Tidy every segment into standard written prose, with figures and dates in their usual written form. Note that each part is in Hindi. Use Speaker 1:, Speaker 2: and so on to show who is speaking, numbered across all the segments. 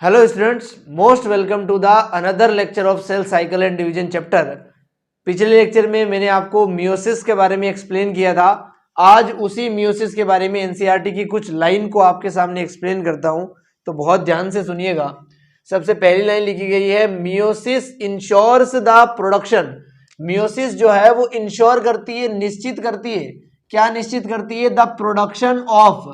Speaker 1: Hello students, most welcome to the another lecture of cell cycle and division chapter. पिछले लेक्चर में मैंने आपको मियोसिस के बारे में एक्सप्लेन किया था। आज उसी मियोसिस के बारे में एनसीईआरटी की कुछ लाइन को आपके सामने एक्सप्लेन करता हूं, तो बहुत ध्यान से सुनिएगा। सबसे पहली लाइन लिखी गई है, meiosis ensures the production. Meiosis जो है वो इंश्योर करती है, निश्चित करती है। क्या निश्चित करती है? The production of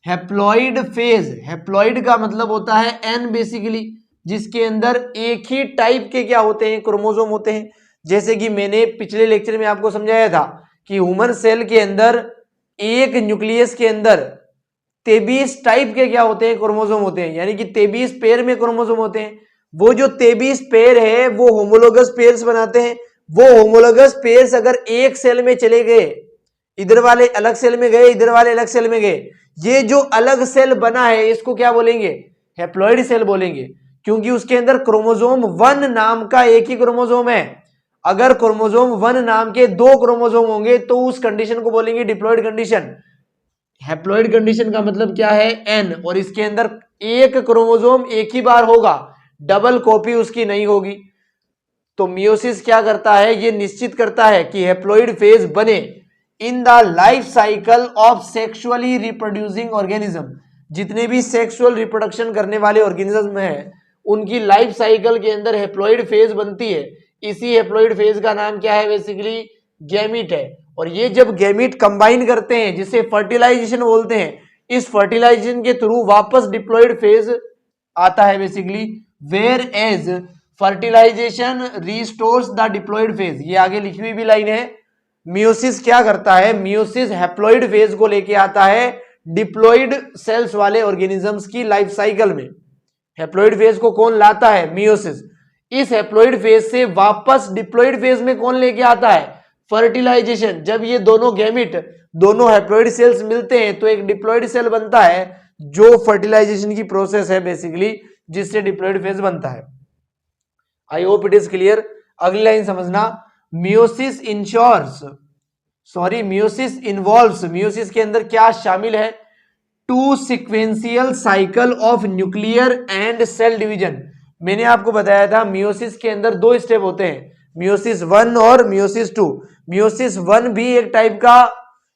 Speaker 1: haploid phase. Haploid का मतलब होता है एन बेसिकली, जिसके अंदर एक ही टाइप के क्या होते हैं? क्रोमोसोम होते हैं। जैसे कि मैंने पिछले लेक्चर में आपको समझाया था कि ह्यूमन सेल के अंदर एक न्यूक्लियस के अंदर 23 टाइप के क्या होते हैं? क्रोमोसोम होते हैं, यानी कि 23 पेयर में क्रोमोसोम होते हैं। वो जो 23 पेयर है वो होमोलोगस पेयर्स बनाते हैं। वो होमोलोगस पेयर्स अगर एक सेल में चले गए, इधर वाले अलग सेल में गए, इधर वाले अलग सेल में गए, ये जो अलग सेल बना है इसको क्या बोलेंगे? हैप्लॉइड सेल बोलेंगे, क्योंकि उसके अंदर क्रोमोसोम 1 नाम का एक ही क्रोमोसोम है। अगर क्रोमोसोम 1 नाम के 2 क्रोमोसोम होंगे तो उस कंडीशन को बोलेंगे डिप्लॉइड कंडीशन। हैप्लॉइड कंडीशन का मतलब क्या है? एन, और इसके अंदर एक क्रोमोसोम एक ही बार होगा, डबल कॉपी उसकी नहीं होगी। तो मियोसिस क्या करता है? ये निश्चित करता है कि हैप्लॉइड फेज बने in the life cycle of sexually reproducing organism. जितने भी सेक्सुअल रिप्रोडक्शन करने वाले ऑर्गेनिज्म हैं उनकी लाइफ साइकिल के अंदर हैप्लॉइड फेज बनती है। इसी हैप्लॉइड फेज का नाम क्या है? बेसिकली गैमीट है। और ये जब गैमीट कंबाइन करते हैं, जिसे फर्टिलाइजेशन बोलते हैं, इस फर्टिलाइजेशन के थ्रू वापस डिप्लॉइड फेज आता है basically. Where as fertilization restores the diploid phase. ये आगे लिखी हुई भी लाइन है। मियोसिस क्या करता है? मियोसिस हैप्लॉइड फेज को लेके आता है डिप्लॉइड सेल्स वाले ऑर्गेनिजम्स की लाइफ साइकिल में। हैप्लॉइड फेज को कौन लाता है? मियोसिस। इस हैप्लॉइड फेज से वापस डिप्लॉइड फेज में कौन लेके आता है? फर्टिलाइजेशन। जब ये दोनों गैमिट, दोनों हैप्लॉइड सेल्स मिलते हैं तो एक डिप्लॉइड सेल बनता है, जो फर्टिलाइजेशन की प्रोसेस है बेसिकली, जिससे डिप्लॉइड फेज बनता है। I hope it is clear. अगली लाइन समझना, meiosis ensures, sorry meiosis involves. Meiosis के अंदर क्या शामिल है? Two sequential cycle of nuclear and cell division. मैंने आपको बताया था मियोसिस के अंदर 2 स्टेप होते हैं, मियोसिस 1 और मियोसिस 2। मियोसिस 1 भी एक टाइप का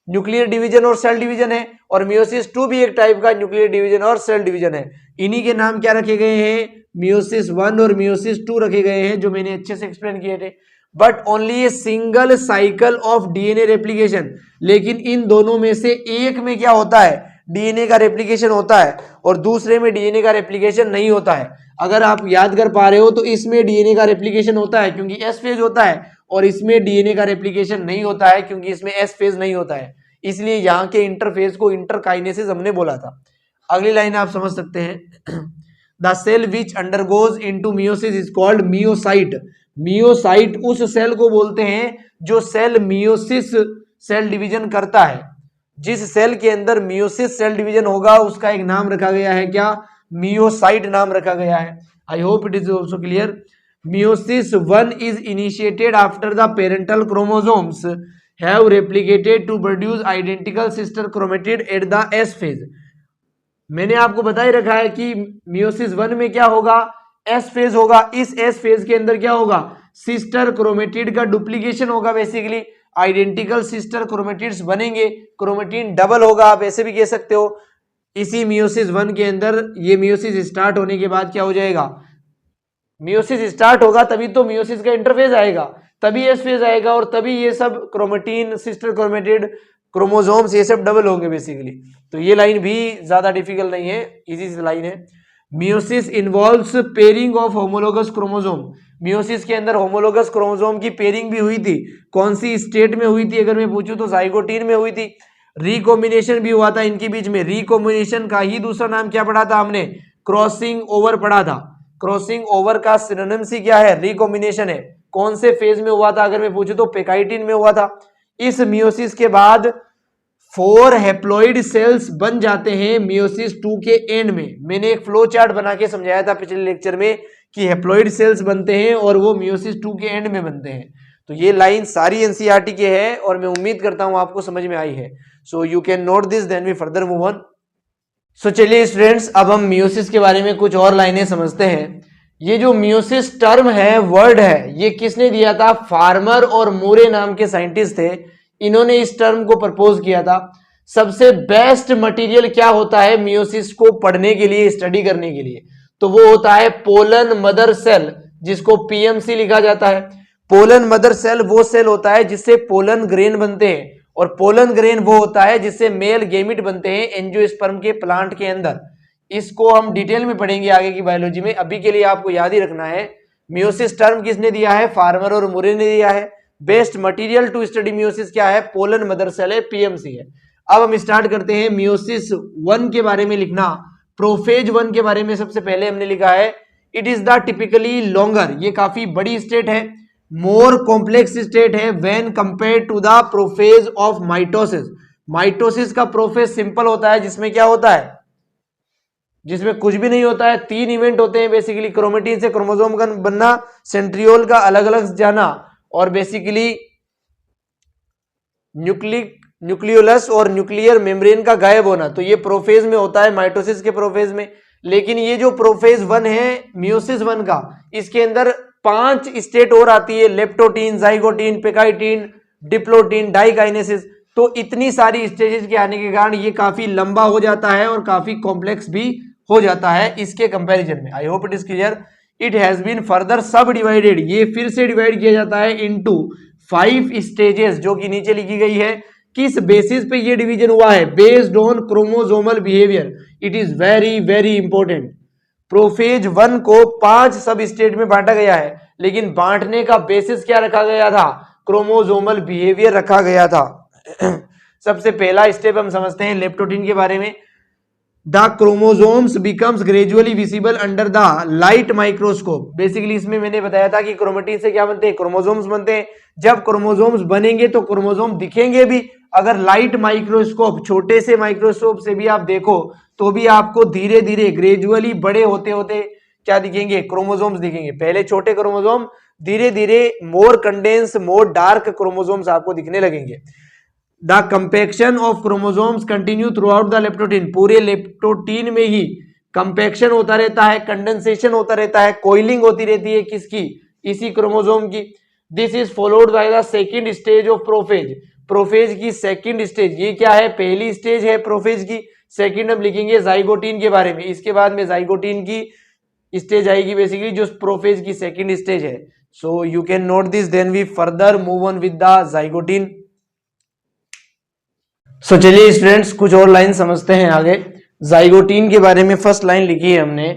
Speaker 1: न्यूक्लियर डिवीजन और सेल डिवीजन है, और मियोसिस 2 भी एक टाइप का न्यूक्लियर डिवीजन और सेल डिवीजन है। इन्हीं के नाम क्या रखे गए हैं? मियोसिस 1 और मियोसिस 2 रखे गए हैं, जो मैंने अच्छे से एक्सप्लेन किए थे। But only a single cycle of DNA replication. लेकिन इन दोनों में से एक में क्या होता है? डीएनए का रेप्लिकेशन होता है, और दूसरे में डीएनए का रेप्लिकेशन नहीं होता है। अगर आप याद कर पा रहे हो तो इसमें डीएनए का रेप्लिकेशन होता है क्योंकि एस फेज होता है, और इसमें डीएनए का रेप्लिकेशन नहीं होता है क्योंकि इसमें एस फेज नहीं होता है। इसलिए यहाँ के इंटरफेज को इंटरकाइनेसिस हमने बोला था। अगली लाइन आप समझ सकते हैं, the cell which undergoes into meiosis is called meiocyte. Meiocyte उस सेल को बोलते हैं जो सेल मियोसिस सेल डिवीजन करता है। जिस सेल के अंदर मियोसिस सेल डिवीजन होगा उसका एक नाम रखा गया है, क्या? मियोसाइट नाम रखा गया है। I hope it is also clear. Meiosis 1 is initiated after the parental chromosomes have replicated to produce identical sister chromatid at the S phase. मैंने आपको बता ही रखा है कि मियोसिस 1 में क्या होगा? एस फेज होगा। इस एस फेज के अंदर क्या होगा? सिस्टर क्रोमेटिड का डुप्लीकेशन होगा बेसिकली। आइडेंटिकल सिस्टर क्रोमेटिड्स बनेंगे, क्रोमेटिन डबल होगा, आप ऐसे भी कह सकते हो। इसी मियोसिस 1 के अंदर ये मियोसिस स्टार्ट होने के बाद क्या हो जाएगा? मियोसिस स्टार्ट होगा तभी तो मियोसिस का इंटरफेज आएगा, तभी एस फेज आएगा, और तभी ये सब क्रोमेटिन, सिस्टर क्रोमेटिड, क्रोमोसोम्स, ये सब डबल होंगे बेसिकली। तो ये लाइन भी ज्यादा डिफिकल्ट नहीं है, इजी सी लाइन है। Meiosis involves pairing of homologous chromosome. Meiosis के अंदर होमोलोगस क्रोमोसोम की पेयरिंग भी हुई थी। कौन सी स्टेट में हुई थी अगर मैं पूछूं तो जाइगोटीन में हुई थी। रिकॉम्बिनेशन भी हुआ था इनके बीच में। रिकॉम्बिनेशन का ही दूसरा नाम क्या पढ़ा था हमने? क्रॉसिंग ओवर पढ़ा था। क्रॉसिंग ओवर का सिनोनिम्स ही क्या है? रिकॉम्बिनेशन है। कौन से फेज में हुआ था अगर मैं पूछूं तो पेकाइटिन में हुआ था। इस मियोसिस के बाद 4 हैप्लॉइड सेल्स बन जाते हैं मियोसिस 2 के एंड में। मैंने एक फ्लो चार्ट बना के समझाया था पिछले लेक्चर में कि हैप्लॉइड सेल्स बनते हैं और वो मियोसिस 2 के एंड में बनते हैं। तो ये लाइन सारी एनसीईआरटी के है और मैं उम्मीद करता हूं आपको समझ में आई है। So you can note this, then we further move on. So चलिए स्टूडेंट्स, अब हम मियोसिस के बारे में कुछ और लाइनें समझते हैं। ये जो मियोसिस टर्म है, वर्ड है, ये किसने दिया था? फार्मर और मोरे नाम के साइंटिस्ट थे, इन्होंने इस टर्म को प्रपोज किया था। सबसे बेस्ट मटेरियल क्या होता है मियोसिस को पढ़ने के लिए, स्टडी करने के लिए? तो वो होता है पोलन मदर सेल, जिसको पीएमसी लिखा जाता है। पोलन मदर सेल वो सेल होता है जिससे पोलन ग्रेन बनते हैं, और पोलन ग्रेन वो होता है जिससे मेल गेमिट बनते हैं एंजियोस्पर्म के प्लांट के अंदर। इसको हम डिटेल में पढ़ेंगे आगे की बायोलॉजी में। अभी के लिए आपको याद ही रखना है, मियोसिस टर्म किसने दिया है? फार्मर और मुरे ने दिया है। Best material to study meiosis क्या है? पोलन मदर सेल है, पीएमसी है। अब हम स्टार्ट करते हैं मियोसिस 1 के बारे में लिखना। प्रोफेज 1 के बारे में सबसे पहले हमने लिखा है, it is the typically longer, ये काफी बड़ी स्टेट है, मोर कॉम्प्लेक्स स्टेट है when compare to the prophase of mitosis. Mitosis का प्रोफेज सिंपल होता है, जिसमें क्या होता है? जिसमें कुछ भी नहीं होता है। 3 इवेंट होते हैं बेसिकली, क्रोमेटिन से क्रोमोसोम का बनना, सेंट्रियोल का अलग अलग जाना, और बेसिकली न्यूक्लियोलस और न्यूक्लियर मेम्ब्रेन का गायब होना। तो ये प्रोफेज में होता है, माइटोसिस के प्रोफेज में। लेकिन ये जो प्रोफेज 1 है मियोसिस 1 का, इसके अंदर 5 स्टेट और आती है, लेप्टोटीन, जाइगोटीन, पेकाइटीन, डिप्लोटीन, डाइकाइनेसिस। तो इतनी सारी स्टेजेस के आने के कारण ये काफी लंबा हो जाता है और काफी कॉम्प्लेक्स भी हो जाता है इसके कंपैरिजन में। I hope it is clear. It has been further subdivided, ये फिर से डिवाइड किया जाता है इनटू 5 स्टेजेस, जो कि नीचे लिखी गई है। किस बेसिस पे ये डिवीजन हुआ है? Based on chromosomal behaviour. It is very very important. Prophase 1 को 5 सब स्टेट में बांटा गया है, लेकिन बांटने का बेसिस क्या रखा गया था? क्रोमोसोमल बिहेवियर रखा गया था। सबसे पहला स्टेप हम समझते हैं लेप्टोटीन के बारे में। The chromosomes becomes gradually visible under the light microscope. Basically इसमें मैंने बताया था कि क्रोमेटिन से क्या बनते हैं? क्रोमोसोम्स बनते हैं। जब क्रोमोसोम्स बनेंगे तो क्रोमोसोम दिखेंगे भी। अगर लाइट माइक्रोस्कोप, छोटे से माइक्रोस्कोप से भी आप देखो तो भी आपको धीरे धीरे ग्रेजुअली बड़े होते होते क्या दिखेंगे? क्रोमोसोम्स दिखेंगे। पहले छोटे क्रोमोसोम, धीरे धीरे मोर कंडेंस, मोर डार्क क्रोमोसोम्स आपको दिखने लगेंगे। The compaction of chromosomes continue through out the leptotene. पूरे लेप्टोटीन में ही कंपैक्शन होता रहता है, कंडेंसेशन होता रहता है, कोइलिंग होती रहती है। किसकी? इसी क्रोमोसोम की। This is followed by the second stage of prophase. Prophase की सेकंड स्टेज, ये क्या है? पहली स्टेज है प्रोफेज की। सेकंड हम लिखेंगे जाइगोटीन के बारे में। इसके बाद में जाइगोटीन की स्टेज आएगी बेसिकली, जो प्रोफेज की सेकंड स्टेज है। So you can note this, then we further move on with the zygotene. So चलिए स्टूडेंट्स, कुछ और लाइन समझते हैं आगे। जाइगोटीन के बारे में फर्स्ट लाइन लिखी है हमने,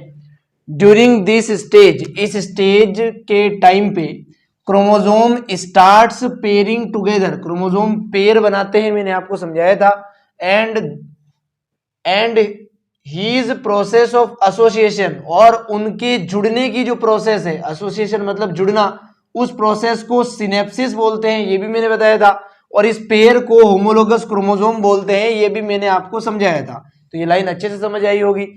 Speaker 1: ड्यूरिंग दिस स्टेज, इस स्टेज के टाइम पे chromosome starts pairing together. Chromosome pair बनाते हैं, मैंने आपको समझाया था। And his process of association, और उनके जुड़ने की जो प्रोसेस है, एसोसिएशन मतलब जुड़ना, उस प्रोसेस को सिनेप्सिस बोलते हैं, ये भी मैंने बताया था। और इस पेयर को होमोलोगस क्रोमोसोम बोलते हैं, ये भी मैंने आपको समझाया था। तो ये लाइन अच्छे से समझ आई होगी।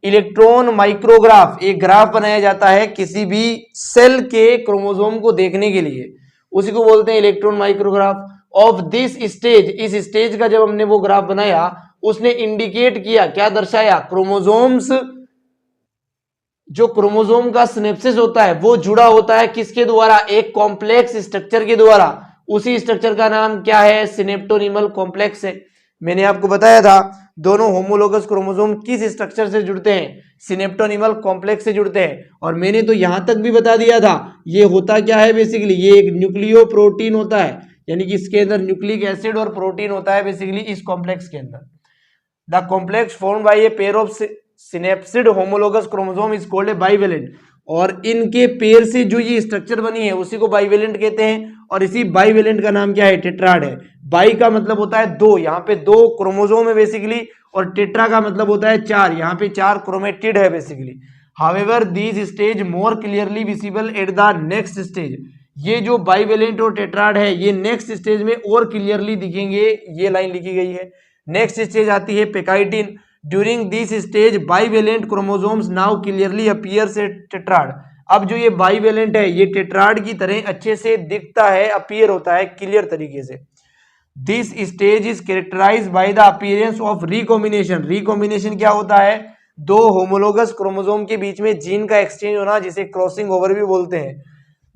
Speaker 1: इलेक्ट्रॉन माइक्रोग्राफ, एक ग्राफ बनाया जाता है किसी भी सेल के क्रोमोसोम को देखने के लिए, उसी को बोलते हैं electron micrograph. Of this stage, इस स्टेज का जब हमने वो ग्राफ बनाया, उसने इंडिकेट किया, क्या दर्शाया? क्रोमोसोम्स, जो क्रोमोसोम का सिनेप्सिस होता है वो जुड़ा होता है किसके द्वारा? एक कॉम्प्लेक्स स्ट्रक्चर के द्वारा। उसी स्ट्रक्चर का नाम क्या है? सिनेप्टोनिमल कॉम्प्लेक्स है। मैंने आपको बताया था दोनों होमोलोगस क्रोमोसोम किस स्ट्रक्चर से जुड़ते हैं? सिनेप्टोनिमल कॉम्प्लेक्स से जुड़ते हैं। और मैंने तो यहां तक भी बता दिया था, ये होता क्या है बेसिकली? ये एक न्यूक्लियो प्रोटीन होता है, यानी कि इसके अंदर न्यूक्लिक एसिड और प्रोटीन होता है बेसिकली इस कॉम्प्लेक्स के अंदर। The complex formed by a pair of synapsed homologous chromosome is called a bivalent. और इनके पेयर से जो ये स्ट्रक्चर बनी है उसी को बाइवेलेंट कहते हैं। और इसी बाइवेलेंट का नाम क्या है? टेट्राड है। बाई का मतलब होता है 2, यहाँ पे 2 क्रोमोसोम है बेसिकली, और टेट्रा का मतलब होता है 4, यहाँ पे 4 क्रोमेटिड है basically. However these stage more clearly visible at the next stage. ये जो बाइवेलेंट और टेट्राड है, ये नेक्स्ट स्टेज में और क्लियरली दिखेंगे, ये लाइन लिखी गई है। नेक्स्ट स्टेज आती है pachytene. During this stage bivalent chromosomes now clearly appears at tetrad. अब जो ये बाइवेलेंट है, ये टेट्राड की तरह अच्छे से दिखता है, अपीयर होता है क्लियर तरीके से। This stage is characterized by the appearance of recombination. Recombination क्या होता है? दो होमोलोगस क्रोमोसोम के बीच में जीन का एक्सचेंज होना, जिसे क्रॉसिंग ओवर भी बोलते हैं।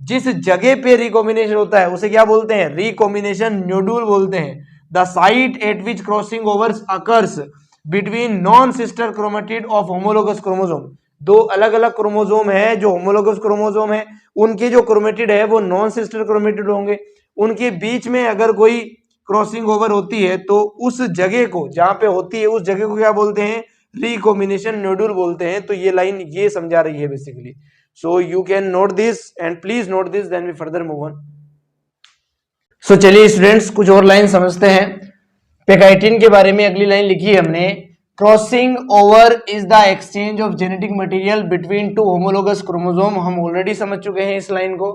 Speaker 1: जिस जगह पे रिकॉम्बिनेशन होता है उसे क्या बोलते हैं? रिकॉम्बिनेशन न्यूडल बोलते हैं। The site eight which crossing overs occurs between non sister chromatid of homologous chromosome. दो अलग अलग क्रोमोसोम है जो होमोलोगस क्रोमोसोम है, उनके जो क्रोमेटिड है वो नॉन सिस्टर क्रोमेटिड होंगे। उनके बीच में अगर कोई क्रॉसिंग ओवर होती है तो उस जगह को, जहां पे होती है उस जगह को क्या बोलते हैं? रिकॉम्बिनेशन न्यूडल बोलते हैं। तो ये लाइन ये समझा रही है basically. So you can note this and please note this, then we further move on. So चलिए स्टूडेंट्स कुछ और लाइन समझते हैं। पेकाइटिन के बारे में अगली लाइन लिखी है हमने, crossing over is the exchange of genetic material between two homologous chromosome. हम ऑलरेडी समझ चुके हैं इस लाइन को।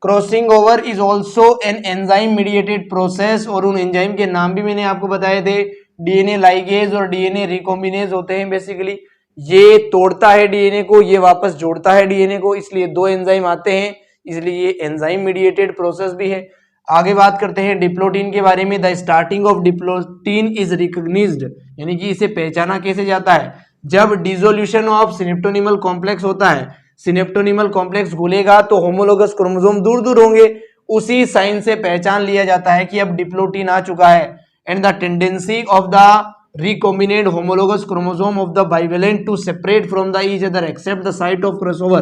Speaker 1: Crossing over is also an enzyme mediated process, और उन एंजाइम के नाम भी मैंने आपको बताए थे, डीएनए लाइगेज और डीएनए रिकॉम्बिनेज होते हैं। बेसिकली ये तोड़ता है डीएनए को, ये वापस जोड़ता है डीएनए को, इसलिए दो एंजाइम आते हैं, इसलिए ये एंजाइम मीडिएटेड प्रोसेस भी है। आगे बात करते हैं डिप्लोटीन के बारे में। The starting of diplotene is recognised, यानी कि इसे पहचाना कैसे जाता है? जब डिसोल्यूशन ऑफ सिनेप्टोनिमल कॉम्प्लेक्स होता है, सिनेप्टोनिमल कॉम्प्लेक्स घुलेगा तो होमोलोगस क्रोमोसोम दूर दूर होंगे, उसी साइन से पहचान लिया जाता है कि अब डिप्लोटीन आ चुका है। And the tendency of the recombinant homologous chromosome of the bivalent to separate from the each other except the site of crossover।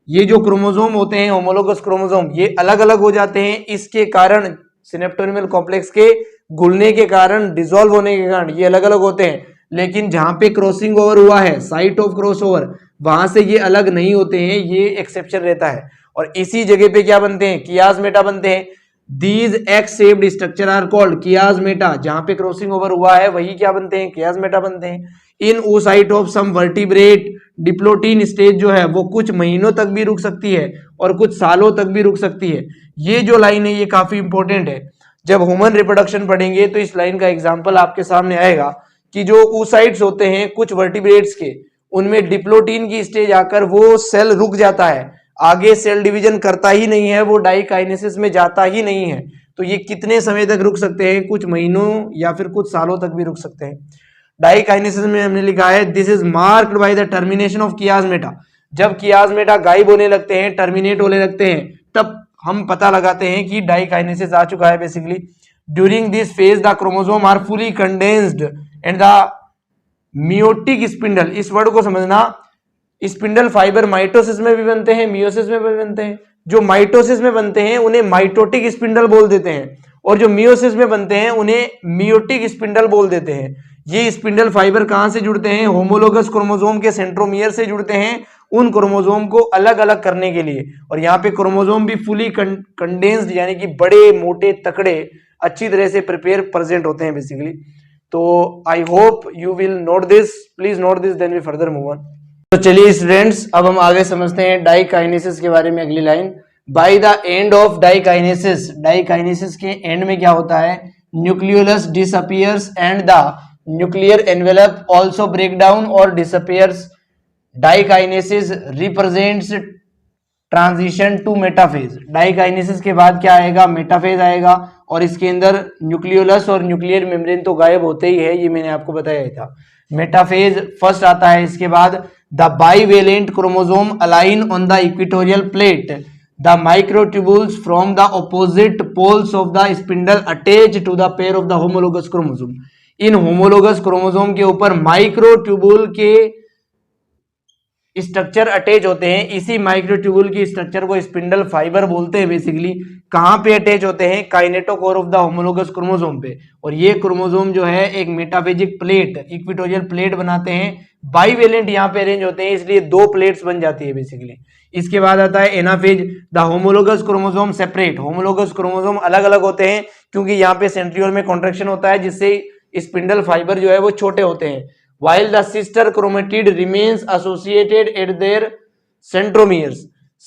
Speaker 1: ये जो क्रोमोसोम होते हैं होमोलोगस क्रोमोसोम, ये अलग अलग हो जाते हैं, इसके कारण सिनेप्टोनिमल कॉम्प्लेक्स के घुलने के कारण, डिसॉल्व होने के कारण ये अलग अलग होते हैं। लेकिन जहां पे क्रॉसिंग ओवर हुआ है, साइट ऑफ क्रॉसओवर, वहां से ये अलग नहीं होते हैं, ये एक्सेप्शन रहता है। और इसी जगह पे क्या बनते हैं? कियासमेटा बनते हैं। These X-shaped structure are called chiasmata। जहां पे क्रॉसिंग ओवर हुआ है वही क्या बनते हैं? chiasmata बनते हैं। इन oocyte of some vertebrate diplotene stage जो है वो कुछ महीनों तक भी रुक सकती है और कुछ सालों तक भी रुक सकती है। ये जो लाइन है ये काफी इंपॉर्टेंट है। जब ह्यूमन रिप्रोडक्शन पढ़ेंगे तो इस लाइन का एग्जाम्पल आपके सामने आएगा कि जो oocytes होते हैं कुछ वर्टिब्रेट्स के, उनमें डिप्लोटीन की स्टेज आकर वो सेल रुक जाता है, आगे सेल डिवीजन करता ही नहीं है, वो डाइकाइनेसिस में जाता ही नहीं है। तो ये कितने समय तक रुक सकते हैं? कुछ महीनों या फिर कुछ सालों तक भी रुक सकते हैं। डाइकाइनेसिस में हमने लिखा है this is marked by the termination of chiasmata. जब कियासमेटा गायब होने लगते हैं, टर्मिनेट होने लगते हैं, तब हम पता लगाते हैं कि डाइकाइनेसिस आ चुका है basically. During this phase the chromosome are fully condensed and the meiotic spindle, इस वर्ड को समझना, स्पिंडल फाइबर माइटोसिस में भी बनते हैं, मियोसिस में भी बनते हैं। जो माइटोसिस में बनते हैं उन्हें माइटोटिक स्पिंडल बोल देते हैं, और जो मियोसिस में बनते हैं उन्हें मियोटिक स्पिंडल बोल देते हैं। ये स्पिंडल फाइबर कहां से जुड़ते हैं? होमोलोगस क्रोमोसोम के सेंट्रोमियर से जुड़ते हैं, उन क्रोमोसोम को अलग अलग करने के लिए। और यहाँ पे क्रोमोसोम भी फुली कंडेंस्ड, यानी कि बड़े मोटे तकड़े अच्छी तरह से प्रिपेयर प्रेजेंट होते हैं बेसिकली। तो I hope you will note this, please note this, then we further move on. तो चलिए स्टूडेंट्स अब हम आगे समझते हैं डाइकाइनेसिस के बारे में। अगली line, by the end of diakinesis, diakinesis के एंड में क्या होता है? Nucleolus disappears and the nuclear envelope also break down और disappears. Diakinesis represents transition to metaphase. Diakinesis के बाद क्या आएगा? मेटाफेज आएगा, और इसके अंदर न्यूक्लियोलस और न्यूक्लियर मेम्ब्रेन तो गायब होते ही है, ये मैंने आपको बताया ही था। मेटाफेज फर्स्ट आता है। इसके बाद the bivalent chromosome align on the equatorial plate, the microtubules from the opposite poles of the spindle attach to the pair of the homologous chromosome. इन होमोलोगस क्रोमोसोम के ऊपर माइक्रोट्यूबुल के स्ट्रक्चर अटैच होते हैं। इसी माइक्रोट्यूबुल की स्ट्रक्चर को स्पिंडल फाइबर बोलते हैं बेसिकली। कहां पे अटैच होते हैं? Kinetochore of the homologous chromosome पे। और ये क्रोमोसोम जो है एक मेटाफेजिक प्लेट, इक्वेटोरियल प्लेट बनाते हैं। बाइवेलेंट यहाँ पे अरेंज होते हैं, इसलिए दो प्लेट्स बन जाती है बेसिकली। इसके बाद आता है anaphase, the homologous chromosome separate. Homologous chromosome अलग अलग होते हैं क्योंकि यहाँ पे सेंट्रियोल में कॉन्ट्रैक्शन होता है, जिससे स्पिंडल फाइबर जो है वो छोटे होते हैं। while the sister chromatid remains associated at their centromeres।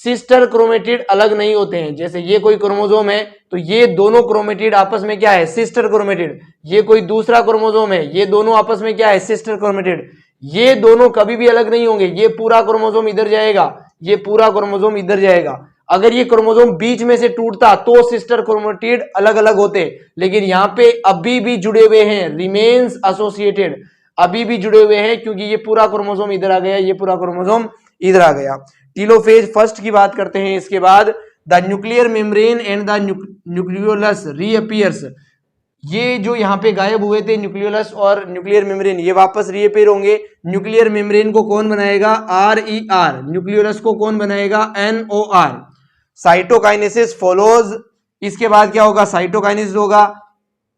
Speaker 1: Sister chromatid अलग नहीं होते हैं। जैसे ये कोई क्रोमोसोम है तो ये दोनों क्रोमेटिड आपस में क्या है? Sister chromatid. ये कोई दूसरा क्रोमोसोम है, ये दोनों आपस में क्या है? Sister chromatid. ये दोनों कभी भी अलग नहीं होंगे। ये पूरा क्रोमोसोम इधर जाएगा, ये पूरा क्रोमोसोम इधर जाएगा। अगर ये क्रोमोसोम बीच में से टूटता तो सिस्टर क्रोमेटिड अलग अलग होते, लेकिन यहाँ पे अभी भी जुड़े हुए हैं, रिमेन्स एसोसिएटेड, अभी भी जुड़े हुए हैं, क्योंकि ये पूरा क्रोमोसोम इधर आ गया, ये पूरा क्रोमोसोम इधर आ गया। टीलोफेज फर्स्ट की बात करते हैं। इसके बाद the nuclear membrane and the nucleolus reappears, ये जो यहाँ पे गायब हुए थे न्यूक्लियोलस और न्यूक्लियर मेम्ब्रेन, ये वापस रीअपियर होंगे। न्यूक्लियर मेम्ब्रेन को कौन बनाएगा? RER। न्यूक्लियोलस को कौन बनाएगा? NOR। साइटोकाइनेसिस फॉलोज, इसके बाद क्या होगा? साइटोकाइनेसिस होगा।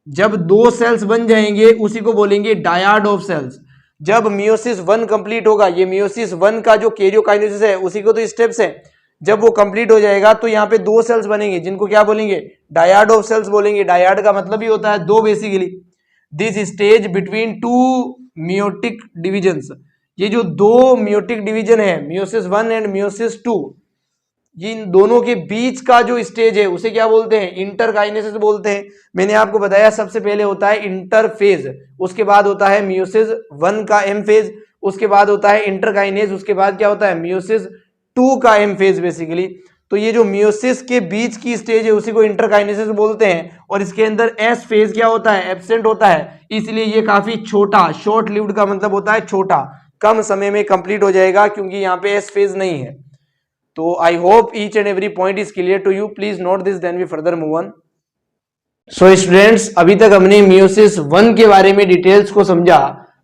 Speaker 1: जब दो सेल्स बन जाएंगे उसी को बोलेंगे डायड ऑफ सेल्स। जब मियोसिस 1 कंप्लीट होगा, ये मियोसिस 1 का जो कैरियोकाइनेसिस है उसी को तो स्टेप्स है, जब वो कंप्लीट हो जाएगा तो यहाँ पे दो सेल्स बनेंगे जिनको क्या बोलेंगे? डायड ऑफ सेल्स बोलेंगे। डायड का मतलब ही होता है दो basically. This stage between two meiotic divisions, ये जो दो मियोटिक डिवीजन है, मियोसिस 1 एंड मियोसिस 2, इन दोनों के बीच का जो स्टेज है उसे क्या बोलते हैं? इंटरकाइनेसिस बोलते हैं। मैंने आपको बताया सबसे पहले होता है इंटरफेज, उसके बाद होता है मियोसिस 1 का एम फेज, उसके बाद होता है इंटरकाइनेज, उसके बाद क्या होता है? मियोसिस 2 का एम फेज बेसिकली। तो ये जो मियोसिस के बीच की स्टेज है उसी को इंटरकाइनेसिस बोलते हैं, और इसके अंदर एस फेज क्या होता है? एब्सेंट होता है, इसलिए ये काफी छोटा, शॉर्ट लिव्ड का मतलब होता है छोटा, कम समय में कंप्लीट हो जाएगा, क्योंकि यहाँ पे एस फेज नहीं है। तो I hope each and every point is clear to you, please note this then we further move on. So students, अभी तक हमने मियोसिस 1 के बारे में डिटेल्स को समझा।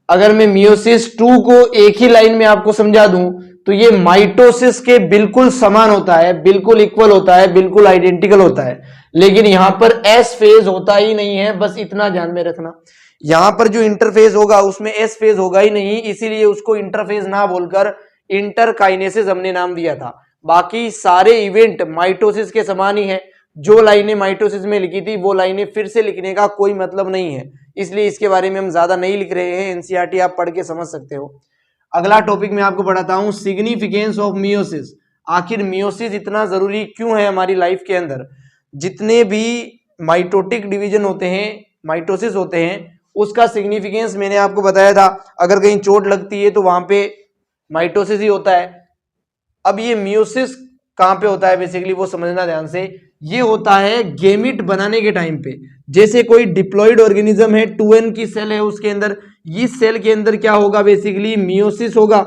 Speaker 1: अगर मैं मियोसिस 2 को एक ही लाइन में आपको समझा दूं तो ये माइटोसिस के बिल्कुल समान होता है, बिल्कुल इक्वल होता है, बिल्कुल आइडेंटिकल होता है, लेकिन यहां पर एस फेज होता ही नहीं है, बस इतना ध्यान में रखना। यहां पर जो इंटरफेज होगा उसमें एस फेज होगा ही नहीं, इसीलिए उसको इंटरफेज ना बोलकर इंटरकाइनेसिस हमने नाम दिया था। बाकी सारे इवेंट माइटोसिस के समान ही है। जो लाइनें माइटोसिस में लिखी थी वो लाइनें फिर से लिखने का कोई मतलब नहीं है, इसलिए इसके बारे में हम ज्यादा नहीं लिख रहे हैं। एनसीईआरटी आप पढ़ के समझ सकते हो। अगला टॉपिक मैं आपको पढ़ाता हूं, सिग्निफिकेंस ऑफ मियोसिस। आखिर मियोसिस इतना जरूरी क्यों है हमारी लाइफ के अंदर? जितने भी माइटोटिक डिवीजन होते हैं, माइटोसिस होते हैं, उसका सिग्निफिकेंस मैंने आपको बताया था। अगर कहीं चोट लगती है तो वहां पे माइटोसिस ही होता है। अब ये मियोसिस कहां पे होता है बेसिकली वो समझना ध्यान से। ये होता है गेमिट बनाने के टाइम पे। जैसे कोई डिप्लॉइड ऑर्गेनिज्म है, 2n की सेल है, उसके अंदर, इस सेल के अंदर क्या होगा बेसिकली? मियोसिस होगा।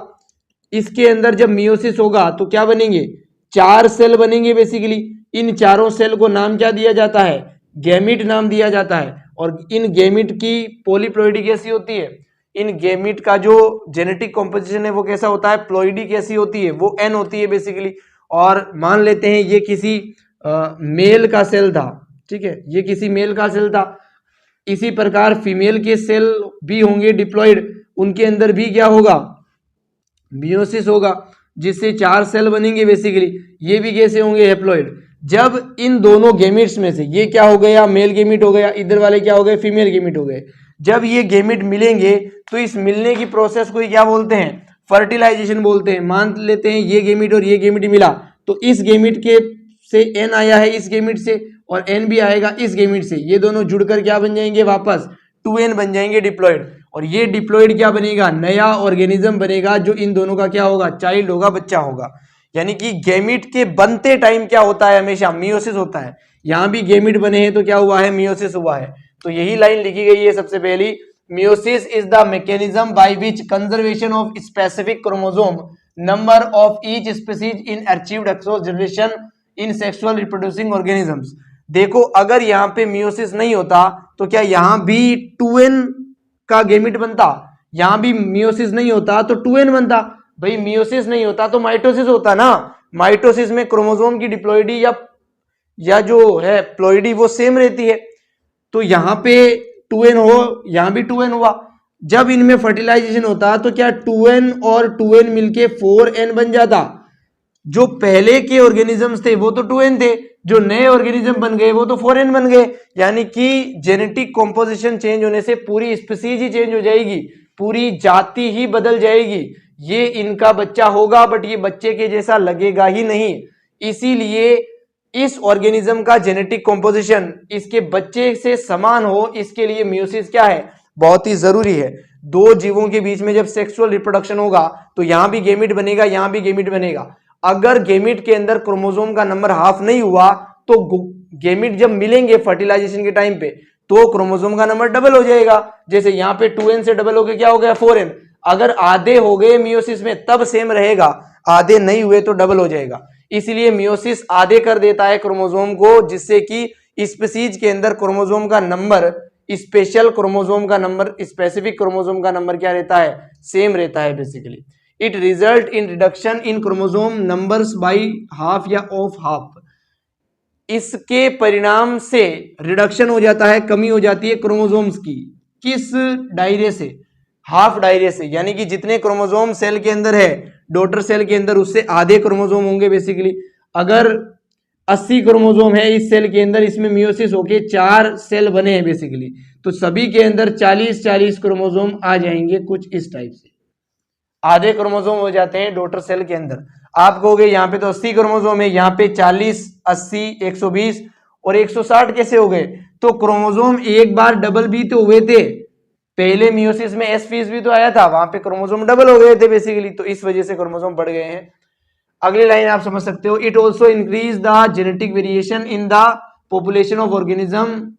Speaker 1: इसके अंदर जब मियोसिस होगा तो क्या बनेंगे? 4 सेल बनेंगे बेसिकली। इन चारों सेल को नाम क्या दिया जाता है? गैमिट नाम दिया जाता है। और इन गैमिट की पॉलीप्लॉइडी कैसी होती है? इन गैमिट का जो जेनेटिक कॉम्पोजिशन है वो कैसा होता है? प्लॉइडी कैसी होती है? वो n होती है बेसिकली। और मान लेते हैं ये किसी मेल का सेल था, ठीक है, ये किसी मेल का सेल था। इसी प्रकार फीमेल के सेल भी होंगे डिप्लॉइड, उनके अंदर भी क्या होगा? मियोसिस होगा, जिससे 4 सेल बनेंगे बेसिकली। ये भी कैसे होंगे? हैप्लॉइड। जब इन दोनों गेमिट्स में से ये क्या हो गया? मेल गेमिट हो गया, इधर वाले क्या हो गए? फीमेल गेमिट हो गए। जब ये गेमिट मिलेंगे तो इस मिलने की प्रोसेस को क्या बोलते हैं? फर्टिलाइजेशन बोलते हैं। मान लेते हैं ये गेमिट और ये गेमिट मिला, तो इस गेमिट के से एन आया है इस गेमिट से, और एन भी आएगा इस गेमिट से, ये दोनों जुड़कर क्या बन जाएंगे? वापस 2n बन जाएंगे डिप्लॉइड। और ये डिप्लॉइड क्या बनेगा? नया ऑर्गेनिज्म बनेगा, जो इन दोनों का क्या होगा? चाइल्ड होगा, बच्चा होगा। यानी कि गेमिट के बनते टाइम क्या होता है? हमेशा मियोसिस होता है। यहां भी गेमिट बने हैं तो क्या हुआ है? मियोसिस हुआ है। तो यही लाइन लिखी गई है सबसे पहली, meiosis is the mechanism by which conservation of specific chromosome number of each species in achieved across generation in sexual reproducing organisms. देखो, अगर यहाँ पे मियोसिस नहीं होता तो क्या यहां भी 2n का गेमिट बनता? यहां भी मियोसिस नहीं होता तो 2n बनता। भाई मियोसिस नहीं होता तो माइटोसिस होता ना। माइटोसिस में क्रोमोसोम की डिप्लॉइडी या जो है प्लॉइडी वो सेम रहती है। तो यहां पे 2n हो, यहां भी 2n हुआ। जब इनमें फर्टिलाइजेशन होता तो क्या 2n और 2n मिलके 4n बन जाता? जो पहले के ऑर्गेनिजम्स थे वो तो 2n थे, जो नए ऑर्गेनिज्म बन गए वो तो 4n बन गए। यानी कि जेनेटिक कॉम्पोजिशन चेंज होने से पूरी स्पीसीज ही चेंज हो जाएगी, पूरी जाति ही बदल जाएगी। ये इनका बच्चा होगा बट ये बच्चे के जैसा लगेगा ही नहीं। इसीलिए इस ऑर्गेनिज्म का जेनेटिक कॉम्पोजिशन इसके बच्चे से समान हो, इसके लिए मियोसिस क्या है? बहुत ही जरूरी है। दो जीवों के बीच में जब सेक्सुअल रिप्रोडक्शन होगा तो यहां भी गेमिट बनेगा, यहां भी गेमिट बनेगा। अगर गेमिट के अंदर क्रोमोसोम का नंबर हाफ नहीं हुआ तो गेमिट जब मिलेंगे फर्टिलाइजेशन के टाइम पे तो क्रोमोसोम का नंबर डबल हो जाएगा। जैसे यहाँ पे 2n से डबल होके क्या हो गया 4n। अगर आधे हो गए मियोसिस में तब सेम रहेगा, आधे नहीं हुए तो डबल हो जाएगा। इसलिए मियोसिस आधे कर देता है क्रोमोसोम को, जिससे कि स्पीशीज के अंदर क्रोमोसोम का नंबर, स्पेशल क्रोमोसोम का नंबर, स्पेसिफिक क्रोमोसोम का नंबर क्या रहता है, सेम रहता है basically. It result in reduction in chromosome numbers by half या ऑफ हाफ। इसके परिणाम से रिडक्शन हो जाता है, कमी हो जाती है क्रोमोसोम्स की। किस दायरे से, हाफ दायरे से, यानी कि जितने क्रोमोसोम सेल के अंदर है, डॉटर सेल के अंदर, उससे आधे क्रोमोसोम होंगे बेसिकली। अगर 80 क्रोमोसोम है इस सेल के अंदर, इसमें मियोसिस होके 4 सेल बने हैं बेसिकली, तो सभी के अंदर 40-40 क्रोमोसोम आ जाएंगे कुछ इस टाइप से। आधे क्रोमोसोम हो जाते हैं डॉटर सेल के अंदर। आप कहोगे यहाँ पे तो 80 क्रोमोसोम है, यहाँ पे 40, 80, 120 और 160 कैसे हो गए? तो क्रोमोसोम एक बार डबल भी तो हुए थे, पहले मियोसिस में एस फीस भी तो आया था, वहां पे क्रोमोसोम डबल हो गए थे बेसिकली, तो इस वजह से क्रोमोसोम बढ़ गए हैं। अगली लाइन आप समझ सकते हो, it also increase the genetic variation in the population of organism.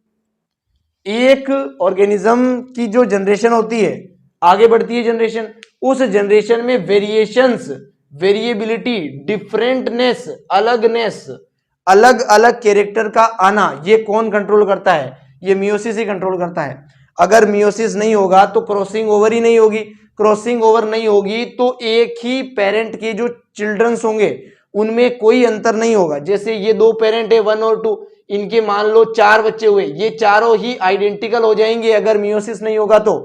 Speaker 1: एक ऑर्गेनिज्म की जो जनरेशन होती है, आगे बढ़ती है जनरेशन, उस जनरेशन में वेरिएशंस, वेरिएबिलिटी, डिफरेंटनेस, अलगनेस, अलग अलग कैरेक्टर का आना, ये कौन कंट्रोल करता है? ये मियोसिस ही कंट्रोल करता है। अगर मियोसिस नहीं होगा तो क्रॉसिंग ओवर ही नहीं होगी, क्रॉसिंग ओवर नहीं होगी तो एक ही पेरेंट के जो चिल्ड्रंस होंगे उनमें कोई अंतर नहीं होगा। जैसे ये दो पेरेंट है 1 और 2, इनके मान लो 4 बच्चे हुए, ये चारों ही आइडेंटिकल हो जाएंगे अगर मियोसिस नहीं होगा तो।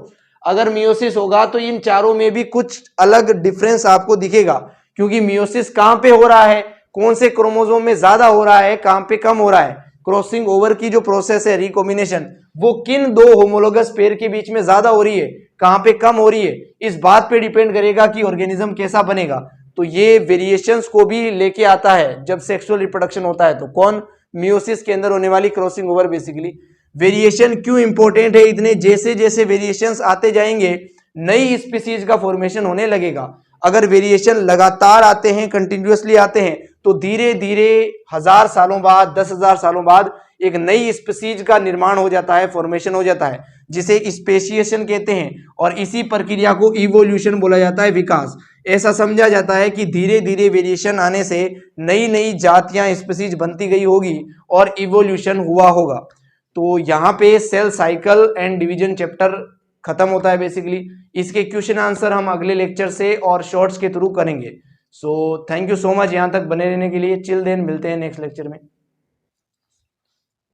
Speaker 1: अगर मियोसिस होगा तो इन चारों में भी कुछ अलग डिफरेंस आपको दिखेगा, क्योंकि मियोसिस कहां पे हो रहा है, कौन से क्रोमोसोम में ज्यादा हो रहा है, कहां पे कम हो रहा है। क्रॉसिंग ओवर की जो प्रोसेस है, रिकॉम्बिनेशन, वो किन दो होमोलोगस पेयर के बीच में ज्यादा हो रही है, कहां पे कम हो रही है, इस बात पे डिपेंड करेगा कि ऑर्गेनिज्म कैसा बनेगा। तो ये वेरिएशंस को भी लेके आता है जब सेक्सुअल रिप्रोडक्शन होता है। तो कौन? मियोसिस के अंदर होने वाली क्रॉसिंग ओवर बेसिकली। वेरिएशन क्यों इंपॉर्टेंट है इतने? जैसे जैसे वेरिएशंस आते जाएंगे नई स्पीसीज का फॉर्मेशन होने लगेगा। अगर वेरिएशन लगातार आते हैं, कंटिन्यूअसली आते हैं, तो धीरे धीरे 1000 सालों बाद, 10,000 सालों बाद एक नई स्पीसीज का निर्माण हो जाता है, फॉर्मेशन हो जाता है, जिसे स्पेशिएशन कहते हैं। और इसी प्रक्रिया को इवोल्यूशन बोला जाता है, विकास। ऐसा समझा जाता है कि धीरे धीरे वेरिएशन आने से नई नई जातियां, स्पीसीज बनती गई होगी और इवोल्यूशन हुआ होगा। तो यहाँ पे cell cycle and division chapter खत्म होता है बेसिकली। इसके क्वेश्चन आंसर हम अगले लेक्चर से और शॉर्ट्स के थ्रू करेंगे। So thank you so much यहाँ तक बने रहने के लिए। चिल देन, मिलते हैं नेक्स्ट लेक्चर में।